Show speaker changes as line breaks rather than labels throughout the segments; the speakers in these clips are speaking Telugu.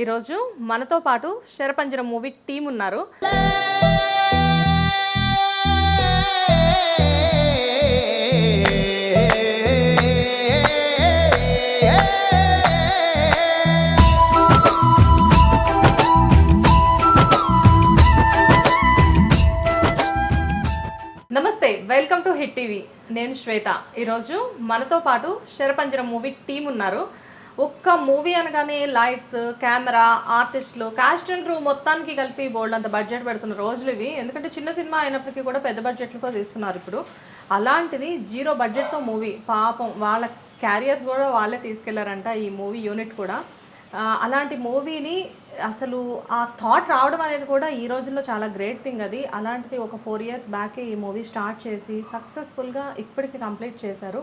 ఈరోజు మనతో పాటు శరపంజరం మూవీ టీం ఉన్నారు. నమస్తే, వెల్కమ్ టు హిట్ టీవీ. నేను శ్వేత. ఈరోజు మనతో పాటు శరపంజరం మూవీ టీం ఉన్నారు. ఒక్క మూవీ అనగానే లైట్స్, కెమెరా, ఆర్టిస్టులు, కాస్ట్ అండ్ క్రూ మొత్తానికి కలిపి బోల్డ్ అంత బడ్జెట్ పెడుతున్న రోజులు ఇవి. ఎందుకంటే చిన్న సినిమా అయినప్పటికీ కూడా పెద్ద బడ్జెట్లతో తీస్తున్నారు ఇప్పుడు. అలాంటిది జీరో బడ్జెట్తో మూవీ, పాపం వాళ్ళ క్యారియర్స్ కూడా వాళ్ళే తీసుకెళ్లారంట ఈ మూవీ యూనిట్ కూడా. అలాంటి మూవీని అసలు ఆ థాట్ రావడం అనేది కూడా ఈ రోజుల్లో చాలా గ్రేట్ థింగ్ అది. అలాంటిది ఒక 4 years బ్యాకే ఈ మూవీ స్టార్ట్ చేసి సక్సెస్ఫుల్గా ఇప్పటికి కంప్లీట్ చేశారు.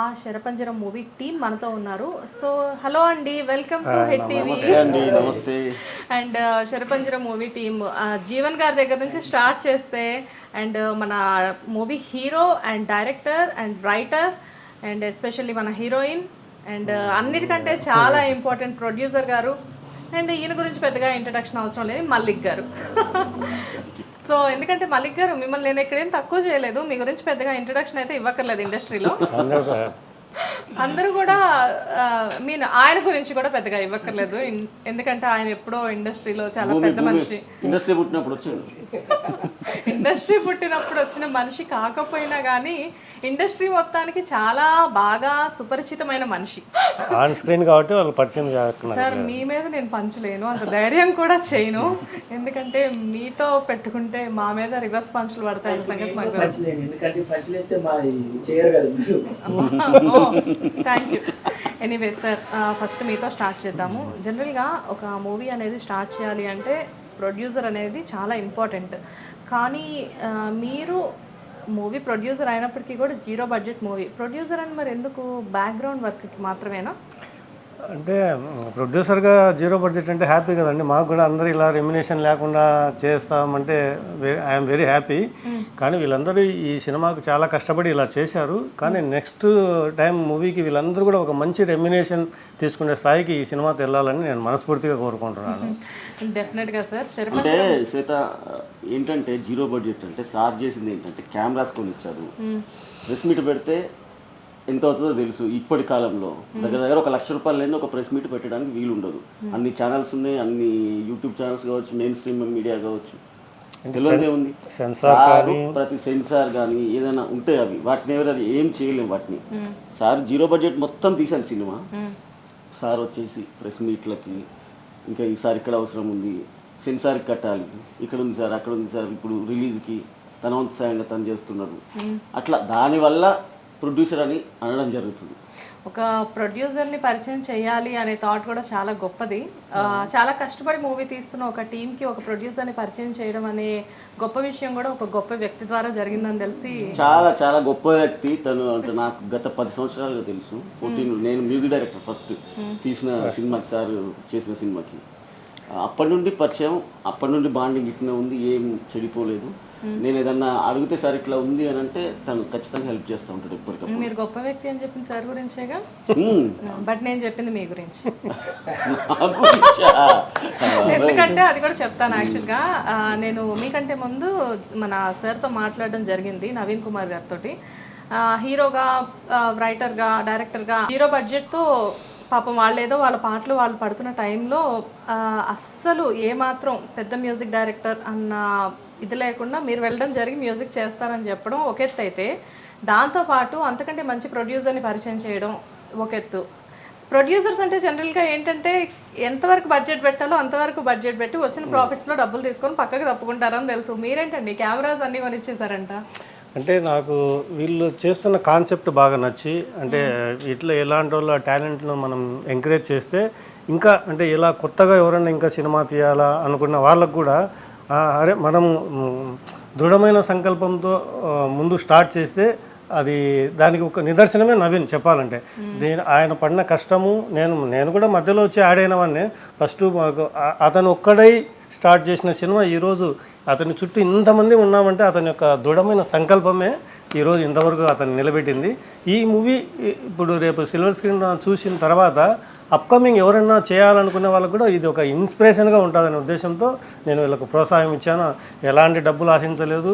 ఆ శరపంజరం మూవీ టీం మనతో ఉన్నారు. సో హలో అండి, welcome to Hit TV. And Sharapanjaram movie team Jeevan గారి దగ్గర నుంచి స్టార్ట్ చేస్తే, అండ్ మన movie hero and director and writer and especially మన హీరోయిన్ అండ్ అన్నిటికంటే చాలా ఇంపార్టెంట్ ప్రొడ్యూసర్ గారు. అండ్ ఈయన గురించి పెద్దగా ఇంట్రడక్షన్ అవసరం లేదు, మల్లిక్ గారు. సో ఎందుకంటే మల్లిక్ గారు మిమ్మల్ని నేను ఎక్కడేం తక్కువ చేయలేదు, మీ గురించి పెద్దగా ఇంట్రడక్షన్ అయితే ఇవ్వక్కర్లేదు. ఇండస్ట్రీలో అందరూ కూడా ఆయన గురించి కూడా పెద్దగా ఇవ్వక్కర్లేదు, ఎందుకంటే ఆయన ఎప్పుడో ఇండస్ట్రీలో చాలా పెద్ద మనిషి.
ఇండస్ట్రీ
పుట్టినప్పుడు వచ్చిన మనిషి కాకపోయినా కానీ ఇండస్ట్రీ మొత్తానికి చాలా బాగా సుపరిచితమైన మనిషి.
ఆన్ స్క్రీన్ కాబట్టి వాళ్ళు పరిచయం
సార్, మీ మీద నేను పంచలేను, అంత ధైర్యం కూడా చేయను, ఎందుకంటే మీతో పెట్టుకుంటే మా మీద రివర్స్ పంచులు పడతాయి సంగతి మాకు. Thank you. Anyway sir, first మీతో స్టార్ట్ చేద్దాము. జనరల్గా ఒక మూవీ అనేది స్టార్ట్ చేయాలి అంటే ప్రొడ్యూసర్ అనేది చాలా ఇంపార్టెంట్. కానీ మీరు మూవీ ప్రొడ్యూసర్ అయినప్పటికీ కూడా జీరో బడ్జెట్ మూవీ ప్రొడ్యూసర్ అని మరి ఎందుకు? బ్యాక్గ్రౌండ్ వర్క్కి మాత్రమేనా?
అంటే ప్రొడ్యూసర్గా జీరో బడ్జెట్ అంటే హ్యాపీ కదండి. మాకు కూడా అందరూ ఇలా రెమ్యునేషన్ లేకుండా చేస్తామంటే ఐఎమ్ వెరీ హ్యాపీ. కానీ వీళ్ళందరూ ఈ సినిమాకు చాలా కష్టపడి ఇలా చేశారు. కానీ నెక్స్ట్ టైం మూవీకి వీళ్ళందరూ కూడా ఒక మంచి రెమ్యునేషన్ తీసుకునే స్థాయికి ఈ సినిమాతో వెళ్ళాలని నేను మనస్ఫూర్తిగా కోరుకుంటున్నాను.
డెఫినెట్గా సార్.
అంటే శ్వేత, ఏంటంటే జీరో బడ్జెట్ అంటే సార్ చేసింది ఏంటంటే కెమెరాస్ కొని ఇచ్చారు. ప్రెస్ మీట్ పెడితే ఎంత అవుతుందో తెలుసు. ఇప్పటి కాలంలో దగ్గర దగ్గర 1 లక్ష రూపాయలు లేని ఒక ప్రెస్ మీట్ పెట్టడానికి వీలు ఉండదు. అన్ని ఛానల్స్ ఉన్నాయి, అన్ని యూట్యూబ్ ఛానల్స్ కావచ్చు, మెయిన్ స్ట్రీమ్ మీడియా కావచ్చు, తెలియదే ఉంది. ప్రతి సెన్సార్ కానీ ఏదైనా ఉంటే అవి వాటిని ఎవరు ఏం చేయలేము. వాటిని సార్ జీరో బడ్జెట్ మొత్తం తీసాను సినిమా. సార్ వచ్చేసి ప్రెస్ మీట్లకి, ఇంకా ఈసారి ఇక్కడ అవసరం ఉంది, సెన్సార్కి కట్టాలి, ఇక్కడ ఉంది సార్, అక్కడ ఉంది సార్, ఇప్పుడు రిలీజ్కి తన వంతు సాయంగా తను చేస్తున్నాడు. అట్లా దానివల్ల ప్రొడ్యూసర్ అని అనడం జరుగుతుంది.
ఒక ప్రొడ్యూసర్ని పరిచయం చేయాలి అనే థాట్ కూడా చాలా గొప్పది. చాలా కష్టపడి మూవీ తీస్తున్న ఒక టీంకి ఒక ప్రొడ్యూసర్ని పరిచయం చేయడం అనే గొప్ప విషయం కూడా ఒక గొప్ప వ్యక్తి ద్వారా జరిగిందని తెలిసి
చాలా చాలా గొప్ప వ్యక్తి తను. అంటే నాకు గత 10 సంవత్సరాలుగా తెలుసు. 14 నేను మ్యూజిక్ డైరెక్టర్ ఫస్ట్ తీసిన సినిమాకి, సార్ చేసిన సినిమాకి. అప్పటి నుండి పరిచయం, అప్పటి నుండి బాండింగ్ ఇట్లా ఉంది, ఏం చెడిపోలేదు. నేను ఏదన్నా అడిగితే సార్ ఇట్లా ఉంది అని అంటే తను ఖచ్చితంగా హెల్ప్ చేస్తూ ఉంటాడు ఎప్పటికప్పుడు.
మీరు గొప్ప వ్యక్తి అని చెప్పింది సార్ గురించేగా, బట్ నేను చెప్పింది మీ గురించి. ఎందుకంటే అది కూడా చెప్తాను. యాక్చువల్గా నేను మీకంటే ముందు మన సార్తో మాట్లాడడం జరిగింది, నవీన్ కుమార్ గారితో. హీరోగా, రైటర్గా, డైరెక్టర్గా జీరో బడ్జెట్తో పాపం వాళ్ళేదో వాళ్ళ పాటలు వాళ్ళు పడుతున్న టైంలో అస్సలు ఏమాత్రం పెద్ద మ్యూజిక్ డైరెక్టర్ అన్న ఇది లేకుండా మీరు వెళ్ళడం జరిగి మ్యూజిక్ చేస్తారని చెప్పడం ఒక ఎత్తు అయితే, దాంతోపాటు అంతకంటే మంచి ప్రొడ్యూసర్ని పరిచయం చేయడం ఒక ఎత్తు. ప్రొడ్యూసర్స్ అంటే జనరల్గా ఏంటంటే ఎంతవరకు బడ్జెట్ పెట్టాలో అంతవరకు బడ్జెట్ పెట్టి వచ్చిన ప్రాఫిట్స్లో డబ్బులు తీసుకొని పక్కకు తప్పుకుంటారని తెలుసు. మీరేంటండి కెమెరాస్ అన్నీ కొనిచ్చేసారంట.
అంటే నాకు వీళ్ళు చేస్తున్న కాన్సెప్ట్ బాగా నచ్చి, అంటే ఇట్లా ఎలాంటి వాళ్ళ టాలెంట్ను మనం ఎంకరేజ్ చేస్తే ఇంకా, అంటే ఇలా కొత్తగా ఎవరైనా ఇంకా సినిమా తీయాలా అనుకున్న వాళ్ళకు కూడా అరే మనం దృఢమైన సంకల్పంతో ముందు స్టార్ట్ చేస్తే అది దానికి ఒక నిదర్శనమే నవీన్ చెప్పాలంటే. ఆయన పడిన కష్టము, నేను కూడా మధ్యలో వచ్చి యాడ్ అయినవన్నీ. ఫస్ట్ అతను ఒక్కడై స్టార్ట్ చేసిన సినిమా ఈరోజు అతని చుట్టూ ఇంతమంది ఉన్నామంటే అతని యొక్క దృఢమైన సంకల్పమే ఈరోజు ఇంతవరకు అతను నిలబెట్టింది. ఈ మూవీ ఇప్పుడు రేపు సిల్వర్ స్క్రీన్ చూసిన తర్వాత అప్కమింగ్ ఎవరైనా చేయాలనుకునే వాళ్ళకు కూడా ఇది ఒక ఇన్స్పిరేషన్గా ఉంటుందనే ఉద్దేశంతో నేను వీళ్ళకు ప్రోత్సాహం ఇచ్చాను. ఎలాంటి డబ్బులు ఆశించలేదు.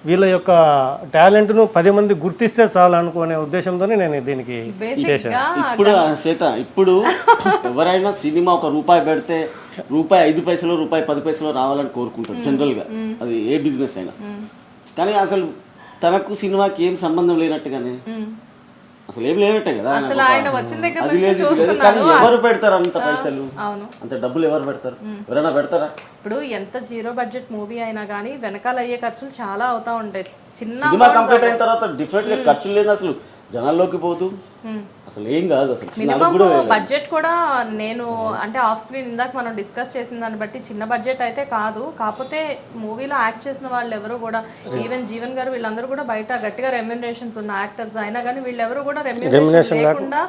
వీళ్ళ యొక్క టాలెంట్ను 10 మంది గుర్తిస్తే చాలు అనుకునే ఉద్దేశంతోనే నేను దీనికి చేశాను.
ఇప్పుడు శ్వేత, ఇప్పుడు ఎవరైనా సినిమా ₹1 పెడితే ₹5 ₹10 రావాలని కోరుకుంటారు జనరల్గా, అది ఏ బిజినెస్ అయినా. కానీ అసలు తనకు సినిమాకి ఏం సంబంధం లేనట్టుగానే, అసలు ఏం లేనట్టే కదా,
అసలు ఆయన వచ్చిన దగ్గర
అది
నుంచి
లేదు.
చూస్తున్నాను.
కానీ ఎవరు పెడతారు అంత పైసలు,
అవును,
అంత డబ్బులు ఎవరు పెడతారు? ఎవరైనా పెడతారా?
ఇప్పుడు ఎంత జీరో బడ్జెట్ మూవీ అయినా కానీ వెనకాల అయ్యే ఖర్చులు చాలా అవుతా ఉంటాయి. చిన్న
సినిమా కంప్లీట్ అయిన తర్వాత డిఫరెంట్ గా ఖర్చులు లేదు, అసలు జనాల్లోకి పోదు, అసలు ఏం కాదు. అసలు
మినిమం బడ్జెట్ కూడా నేను అంటే ఆఫ్ స్క్రీన్ ఇందాక మనం డిస్కస్ చేసిన దాన్ని బట్టి చిన్న బడ్జెట్ అయితే కాదు. కాకపోతే మూవీలో యాక్ట్ చేసిన వాళ్ళు ఎవరు కూడా, ఈవెన్ జీవన్ గారు వీళ్ళందరూ కూడా బయట గట్టిగా రెమ్యునరేషన్స్ ఉన్న యాక్టర్స్ అయినా కానీ వీళ్ళెవరు కూడా రెమ్యునరేషన్ లేకుండా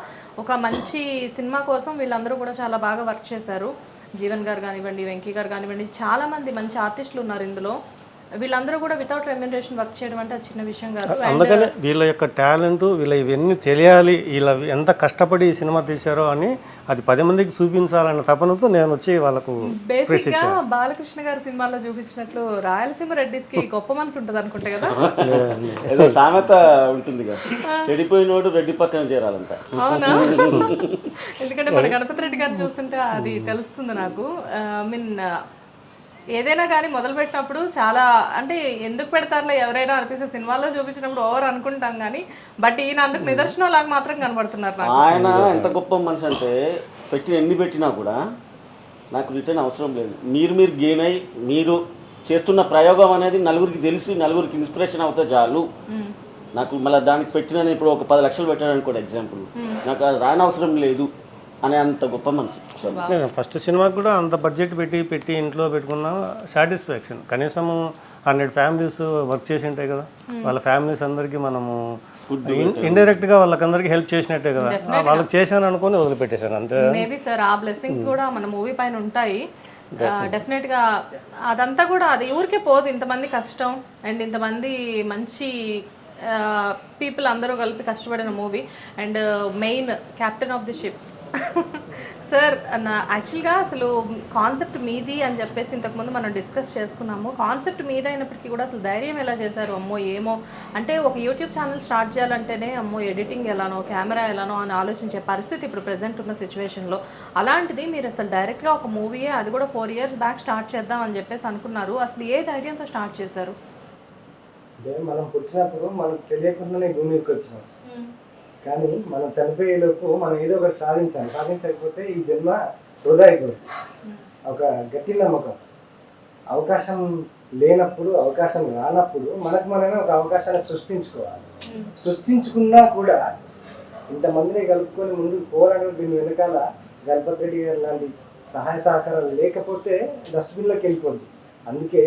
ఒక మంచి సినిమా కోసం వీళ్ళందరూ కూడా చాలా బాగా వర్క్ చేశారు. జీవన్ గారు కానివ్వండి, వెంకీ గారు కానివ్వండి, చాలా మంది మంచి ఆర్టిస్టులు ఉన్నారు ఇందులో. వీళ్ళందరూ కూడా వితౌట్ రెమ్యునరేషన్ వర్క్ చేయడం అంటే అది చిన్న విషయం కాదు.
అందుకని వీళ్ళ యొక్క టాలెంట్, వీళ్ళ ఇవన్నీ తెలియాలి, వీళ్ళ ఎంత కష్టపడి ఈ సినిమా తీశారో అని అది 10 మందికి చూపించాలన్న తపనతో నేను వచ్చి వాళ్ళకు
బేసిక్ గా బాలకృష్ణ గారి సినిమాలో చూపించినట్లు రాయలసీమ రెడ్డిస్కి గొప్ప మనసు ఉంటుంది అనుకుంటా కదా.
ఏదో సామెత ఉంటుంది కదా, చెడిపోయినోడు రెడ్డి పక్కన చేరాలంట.
అవునా? ఎందుకంటే మన గణపతి రెడ్డి గారిని చూస్తుంటే అది తెలుస్తుంది నాకు. మీన్ ఏదైనా కానీ మొదలు పెట్టినప్పుడు చాలా అంటే ఎందుకు పెడతారులే ఎవరైనా అనిపిస్తే సినిమాల్లో చూపించినప్పుడు ఓవర్ అనుకుంటాం కానీ, బట్ ఈయన అందుకు నిదర్శనం లాగా మాత్రం కనబడుతున్నారు నాకు.
ఆయన ఎంత గొప్ప మనిషి అంటే ఎన్ని పెట్టినా కూడా నాకు రిటర్న్ అవసరం లేదు, మీరు గెయిన్ అయ్యి మీరు చేస్తున్న ప్రయోగం అనేది నలుగురికి తెలిసి నలుగురికి ఇన్స్పిరేషన్ అవుతే చాలు. నాకు మళ్ళీ దానికి పెట్టిన ఇప్పుడు ఒక 10 లక్షలు పెట్టాను కూడా ఎగ్జాంపుల్, నాకు అది రానవసరం లేదు అనే అంత గొప్ప మనసు.
నేను ఫస్ట్ సినిమాకి కూడా అంత బడ్జెట్ పెట్టి ఇంట్లో పెట్టుకున్న సాటిస్ఫాక్షన్. కనీసము 100 ఫ్యామిలీస్ వర్క్ చేసి ఉంటాయి కదా, వాళ్ళ ఫ్యామిలీస్ అందరికీ మనము ఇండైరెక్ట్గా వాళ్ళకందరికీ హెల్ప్ చేసినట్టే కదా, వాళ్ళకి చేశాను అనుకుని వదిలిపెట్టేశాను అంతే.
మేబీ సార్ ఆ బ్లెస్సింగ్స్ కూడా మన మూవీ పైన ఉంటాయి డెఫినెట్గా. అదంతా కూడా అది ఊరికే పోదు, ఇంతమంది కష్టం అండ్ ఇంతమంది మంచి పీపుల్ అందరూ కలిపి కష్టపడిన movie. And main captain of the ship sir, యాక్చువల్గా అసలు కాన్సెప్ట్ మీది అని చెప్పేసి ఇంతకుముందు మనం డిస్కస్ చేసుకున్నాము. కాన్సెప్ట్ మీద అయినప్పటికీ కూడా అసలు ధైర్యం ఎలా చేశారు? అమ్మో ఏమో అంటే ఒక యూట్యూబ్ ఛానల్ స్టార్ట్ చేయాలంటేనే అమ్మో ఎడిటింగ్ ఎలానో, కెమెరా ఎలానో అని ఆలోచించే పరిస్థితి ఇప్పుడు ప్రజెంట్ ఉన్న సిచ్యువేషన్లో. అలాంటిది మీరు అసలు డైరెక్ట్గా ఒక మూవీయే, అది కూడా 4 years బ్యాక్ స్టార్ట్ చేద్దాం అని చెప్పేసి అనుకున్నారు. అసలు ఏ ధైర్యంతో స్టార్ట్ చేశారు?
అంటే మనం పుట్టినప్పుడు మనకు తెలియకుండానే భూమికి వచ్చినాం, కానీ మనం చనిపోయేలోపు మనం ఏదో ఒకటి సాధించాలి. సాధించకపోతే ఈ జన్మ వృధా అయిపోతుంది. ఒక గట్టి నమ్మకం. అవకాశం లేనప్పుడు, అవకాశం రానప్పుడు మనకు మనమే ఒక అవకాశాన్ని సృష్టించుకోవాలి. సృష్టించుకున్నా కూడా ఇంతమందిని కలుపుకొని ముందుకు పోరాడు. దీని వెనకాల గణపతి రెడ్డి గారు లాంటి సహాయ సహకారాలు లేకపోతే డస్ట్బిన్లోకి వెళ్ళిపోతుంది. అందుకే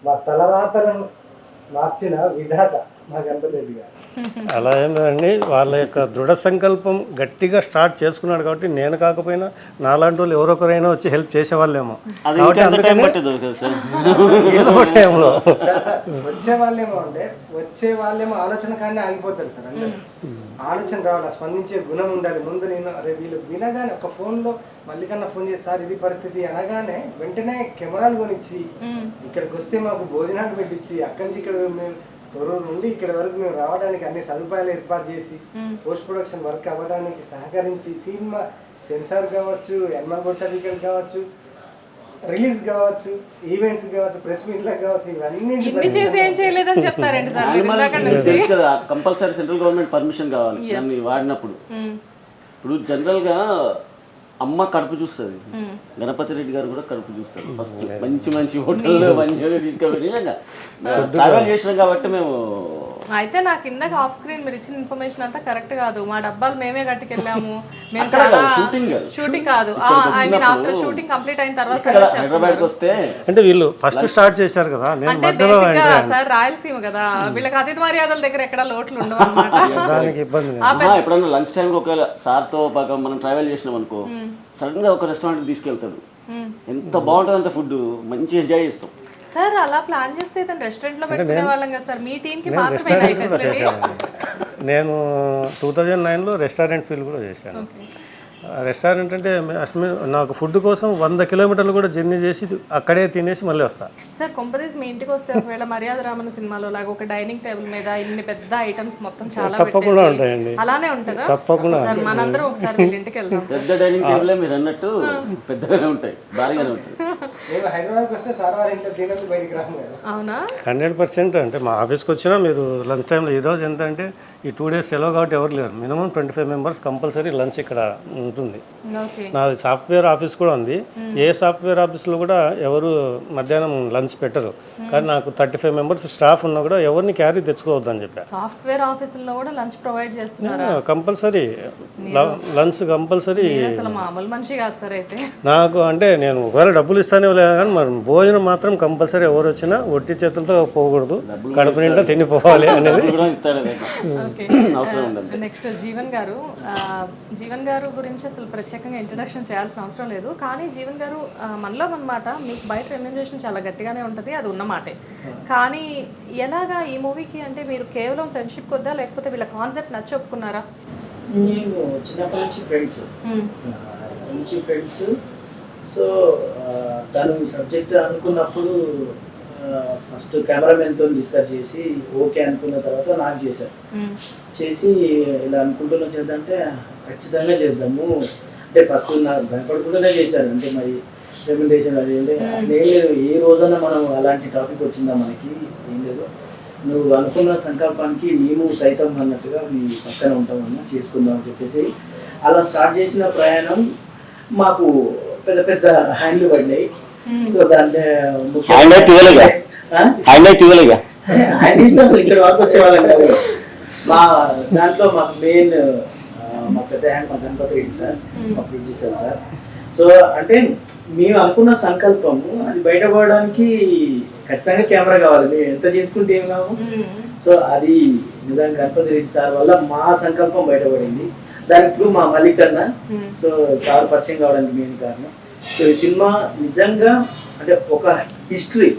మా తలరాతలను మార్చిన విధాత మా గణపతి రెడ్డి గారు.
అలా ఏం లేదండి, వాళ్ళ యొక్క దృఢ సంకల్పం గట్టిగా స్టార్ట్ చేసుకున్నాడు కాబట్టి నేను కాకపోయినా నాలాంటి వాళ్ళు ఎవరొకరైనా వచ్చి హెల్ప్ చేసేవాళ్ళేమో. ఏదో టైంలో
వచ్చే వాళ్ళేమో ఆలోచన కానీ ఆగిపోతారు సార్. అంటే ఆలోచన రావాలి, స్పందించే గుణం ఉండాలి. ముందు నేను వీళ్ళు వినగానే ఒక ఫోన్లో మళ్ళీ కన్నా ఫోన్ చేసి సార్ ఇది పరిస్థితి అనగానే వెంటనే కెమెరాలు కొనిచ్చి ఇక్కడికి వస్తే మాకు భోజనాలు పెట్టించి అక్కడి నుంచి ఇక్కడ మేము తొర్రూరు నుండి ఇక్కడ వరకు మేము రావడానికి అన్ని సదుపాయాలు ఏర్పాటు చేసి పోస్ట్ ప్రొడక్షన్ వర్క్ అవ్వడానికి సహకరించి సినిమా సెన్సార్ కావచ్చు, ఎన్ఆర్ బోర్డ్ సర్టిఫికేట్ కావచ్చు, రిలీజ్ కావచ్చు, ఈవెంట్స్ కావచ్చు, ప్రెస్ మీట్లకు కావచ్చు, ఇవన్నీ
చేసి ఏం చేయలేదని చెప్తారండి sir.
Compulsory central government permission కావాలి దాన్ని వాడినప్పుడు. ఇప్పుడు జనరల్గా అమ్మ కడుపు చూస్తుంది, గణపతి రెడ్డి గారు కూడా కడుపు చూస్తారు. ఫస్ట్ మంచి మంచి హోటల్లో మంచిగా తీసుకెళ్ళి ట్రావెల్ చేసినాం కాబట్టి మేము.
అయితే నాకు ఇందాక ఆఫ్ స్క్రీన్ మీరు ఇచ్చిన ఇన్ఫర్మేషన్ అంతా కరెక్ట్ కాదు. మా డబ్బాలు మేమే కట్టుకెళ్ళాము. మేము చాలా షూటింగ్ కాదు, I mean after shooting complete అయిన తర్వాత
హైదరాబాద్కి వస్తే
అంటే వీళ్ళు ఫస్ట్ స్టార్ట్ చేశారు కదా,
అంటే సార్ రాయలసీమ కదా, వీళ్ళకి అతిథి మర్యాదల దగ్గర ఎక్కడ లోట్లు ఉండవు అన్నమాట.
దానికి ఇబ్బంది.
ఎప్పుడన్నా లంచ్ టైం ఒకవేళ సార్తో బాగా మనం ట్రావెల్ చేసినాం అనుకో, సడన్ గా ఒక రెస్టారెంట్ తీసుకెళ్తాడు. ఎంత బాగుంటుంది అంటే ఫుడ్ మంచి ఎంజాయ్ చేస్తాం.
సార్ అలా ప్లాన్ చేస్తే ఇతను రెస్టారెంట్ లో పెట్టుకునే వాళ్ళం కదా సార్, మీ టీం కి మాత్రమే
రెస్టారెంట్ కూడా చేశాను. నేను 2009లో రెస్టారెంట్ ఫీల్డ్ కూడా చేశాను. రెస్టారెంట్ అంటే నాకు ఫుడ్ కోసం 100 కిలోమీటర్లు కూడా జర్నీ చేసి అక్కడే తినేసి మళ్ళీ వస్తాను.
సార్ కొంపదీసి మీ ఇంటికి వస్తే ఒకవేళ మర్యాద రామన్న సినిమాలో లాగా ఒక డైనింగ్ టేబుల్ మీద ఇన్ని పెద్ద ఐటమ్స్ మొత్తం చాలా
తప్పకుండా
పెట్టేసి
ఉంటాయండి.
అలానే ఉంటుందా?
తప్పకుండా.
సార్ మనందరం ఒకసారి వీళ్ళ ఇంటికి వెళ్దాం.
పెద్ద డైనింగ్ టేబుల్ మీరు అన్నట్టు పెద్దగానే ఉంటాయి, భారీగానే ఉంటాయి.
మేము హైదరాబాద్కి వస్తే సార్ వారి ఇంట్లో తినదు బయటికి రాము కదా.
అవునా?
100% అంటే మా ఆఫీస్కి వచ్చినా మీరు లంచ్ టైంలో ఈరోజు ఎంత అంటే ఈ 2 days సెలవు కాబట్టి ఎవరు లేరు. మినిమం 25 మెంబర్స్ కంపల్సరీ లంచ్ ఇక్కడ ఉంటుంది.
ఓకే.
నాది సాఫ్ట్వేర్ ఆఫీస్ కూడా ఉంది. ఏ సాఫ్ట్వేర్ ఆఫీస్లో కూడా ఎవరు మధ్యాహ్నం లంచ్ పెట్టరు. కానీ నాకు 35 మెంబర్స్ స్టాఫ్ ఉన్నా కూడా ఎవరిని క్యారీ తెచ్చుకోవద్దని చెప్పారు.
సాఫ్ట్వేర్ ఆఫీసుల్లో కూడా లంచ్ ప్రొవైడ్ చేస్తున్నారా?
Compulsory lunch compulsory.
అసలు మామూలు మనిషి కాదు సార్ అయితే.
నాకు అంటే నేను ఒకవేళ డబ్బులు ఇస్తానే లేదు కానీ మరి భోజనం మాత్రం కంపల్సరీ ఎవరు వచ్చినా ఒట్టి చేతులతో పోకూడదు, కడుపు నిండా తినిపోవాలి అనేది.
కూడా ఇస్తాడు అది.
ఓకే.
అవసరం ఉండదు.
నెక్స్ట్ జీవన్ గారు. జీవన్ గారు గురించి అసలు ప్రత్యేకంగా ఇంట్రడక్షన్ చేయాల్సిన అవసరం లేదు, కానీ జీవన్ గారు మనలో అన్నమాట మీకు బయట రెమ్యూనరేషన్ చాలా గట్టిగానే ఉంటుంది, అది ఉన్నమాటే. కానీ ఎలాగా ఈ మూవీకి అంటే మీరు కేవలం ఫ్రెండ్షిప్ కొద్దా లేకపోతే వీళ్ళ కాన్సెప్ట్ నచ్చి ఒప్పుకున్నారా?
మేము చిన్నప్పటి నుంచి ఫ్రెండ్స్. సో తను ఈ సబ్జెక్ట్ అనుకున్నప్పుడు ఫస్ట్ కెమెరామెన్తో డిస్కస్ చేసి ఓకే అనుకున్న తర్వాత నాకు చేశారు. చేసి ఇలా అనుకుంటున్నా చేద్దామంటే ఖచ్చితంగా చేద్దాము అంటే ఫస్ట్ నాకు భయపడకుండానే చేశారు. అంటే మరి రెమ్యునరేషన్ అది ఏంటంటే ఏం లేదు, ఏ రోజైనా మనం అలాంటి టాపిక్ వచ్చిందా మనకి ఏం లేదు, నువ్వు అనుకున్న సంకల్పానికి మేము సైతం అన్నట్టుగా మీ పక్కన ఉంటామన్నా చేసుకుందాం అని చెప్పేసి అలా స్టార్ట్ చేసిన ప్రయాణం మాకు పెద్ద పెద్ద హ్యాండ్లు పడినాయి. సో దాంట్లో అసలు ఇక్కడ వరకు వచ్చేవాళ్ళం కాదు. మా దాంట్లో మాకు మెయిన్ మా పెద్ద హ్యాండ్ మా గణపతి రెడ్డి సార్, మా ప్రొడ్యూసర్ సార్. సో అంటే మేము అనుకున్న సంకల్పము అది బయటపడడానికి ఖచ్చితంగా కెమెరా కావాలి, మేము ఎంత చేసుకుంటే ఏం కావు. సో అది నిజంగా గణపతి రెడ్డి సార్ వల్ల మా సంకల్పం బయటపడింది. దానికి ఇప్పుడు మా మల్లికన్న సో సార్ పరిచయం కావడానికి మెయిన్ కారణం. సో ఈ సినిమా నిజంగా అంటే ఒక హిస్టరీ,